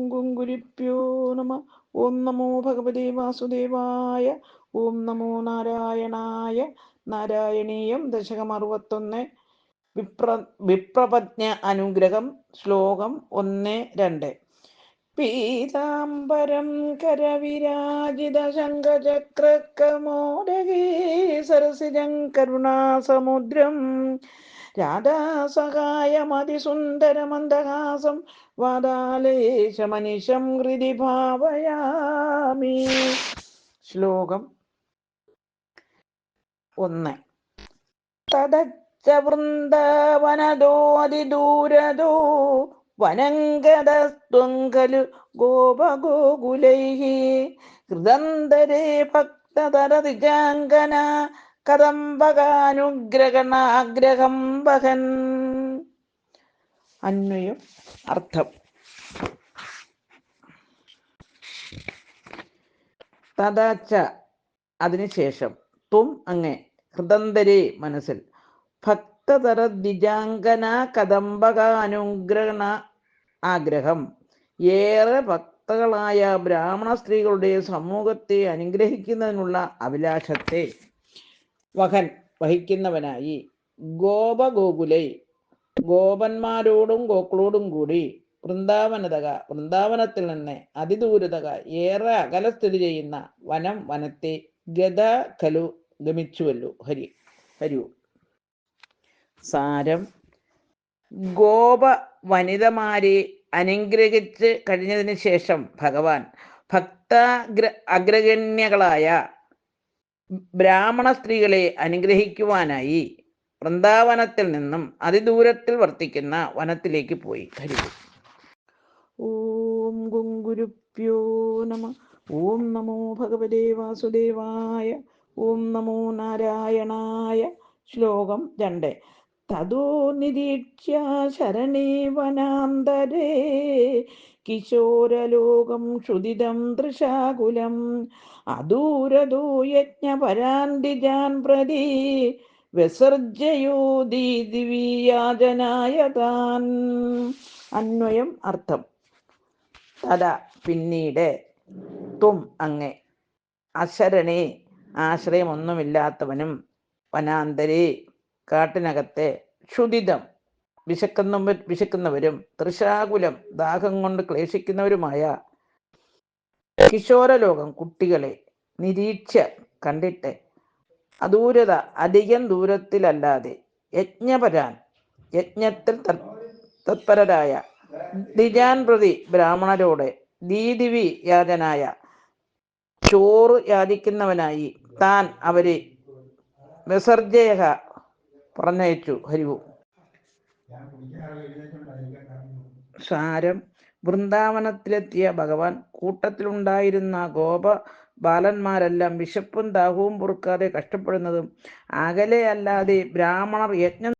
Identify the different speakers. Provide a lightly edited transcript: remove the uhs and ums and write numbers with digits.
Speaker 1: ഓം ഗുങ്കുരിപ്യോ നമ. ഓം നമോ ഭഗവതേ വാസുദേവായ. ഓം നമോ നാരായണായ. നാരായണീയം ദശകം 61. വിപ്രപജ്ഞ അനുഗ്രഹം. ശ്ലോകം 1-2. പീതാംബരം കരവിരാജിത ശംഖചക്രകമോദഗീ സരസിജം കരുണാസമുദ്രം രാധാസഹായമതിസുന്ദരമന്ദഹാസം വാദാലേശമനിശം ഹൃദി ഭാവയാമി. ശ്ലോകം 1. തദച്ച വൃന്ദാവനദോ അതിദൂരദോ വനംഗതസ്ത്വം ഖലു ഗോപഗോകുലൈഃ ഹൃദന്തരേ ഭക്തതരതിജാംഗന കദംബകാനുഗ്രഹണാഗ്രഹം വഹൻ. അന്വയം അർത്ഥം. തദാച്ച അതിനുശേഷം, ത്വം അങ്ങേ, ഹൃദന്തരേ മനസ്സിൽ, ഭക്തതര ദ്വിജാംഗന കദംബകാനുഗ്രഹണ ആഗ്രഹം, ഏറെ ഭക്തകളായ ബ്രാഹ്മണ സ്ത്രീകളുടെ സമൂഹത്തെ അനുഗ്രഹിക്കുന്നതിനുള്ള അഭിലാഷത്തെ വഹിക്കുന്നവനായി ഗോപഗോകുലൈ ഗോപന്മാരോടും ഗോക്കളോടും കൂടി വൃന്ദാവനത്തിൽ നിന്ന് അതിദൂരതക ഏറെ അകലെ സ്ഥിതി ചെയ്യുന്ന വനത്തെ ഗത ഖലു ഗമിച്ചുവല്ലോ. ഹരിയോ. സാരം: ഗോപ വനിതമാരെ അനുഗ്രഹിച്ച് കഴിഞ്ഞതിന് ശേഷം ഭഗവാൻ അഗ്രഗണ്യകളായ ബ്രാഹ്മണ സ്ത്രീകളെ അനുഗ്രഹിക്കുവാനായി വൃന്ദാവനത്തിൽ നിന്നും അതിദൂരത്തിൽ വർത്തിക്കുന്ന വനത്തിലേക്ക് പോയി. ഹരി. ഓം ഗുങ്കുരുപ്യോ നമ. ഓം നമോ ഭഗവതേ വാസുദേവായ. ഓം നമോ നാരായണായ. ശ്ലോകം 2. തതോ നിരീക്ഷ്യ ശരണേ വനാന്തരേ കിശോരലോകം ക്ഷുദിതം തൃഷാകുലം അദൂരദോ യജ്ഞപരാന്തിജാൻ പ്രതി വിസർജയോ ദിവ്യാജനായ താൻ. അന്വയം അർത്ഥം. തഥാ പിന്നീട്, ത്വം അങ്ങേ, അശരണേ ആശ്രയമൊന്നുമില്ലാത്തവനും, വനാന്തരേ കാട്ടിനകത്തെ, ക്ഷുദിതം വിശക്കുന്നവരും, തൃഷാകുലം ദാഹം കൊണ്ട് ക്ലേശിക്കുന്നവരുമായ കിശോരലോകം കുട്ടികളെ നിരീക്ഷ കണ്ടിട്ട്, അദൂരത അധികം ദൂരത്തിലല്ലാതെ, യജ്ഞപരാൻ യജ്ഞത്തിൽ തത്പരരായ, ദ്വിജാൻ പ്രതി ബ്രാഹ്മണരോട്, ദീദിവി യാചനായ ചോറ് യാചിക്കുന്നവനായി, താൻ അവരെ വിസർജയ പറഞ്ഞയച്ചു. ഹരിവു. സാരം: വൃന്ദാവനത്തിലെത്തിയ ഭഗവാൻ കൂട്ടത്തിലുണ്ടായിരുന്ന ഗോപ ബാലന്മാരെല്ലാം വിശപ്പും ദാഹവും പൊറുക്കാതെ കഷ്ടപ്പെടുന്നതും, അകലെ അല്ലാതെ ബ്രാഹ്മണർ യജ്ഞം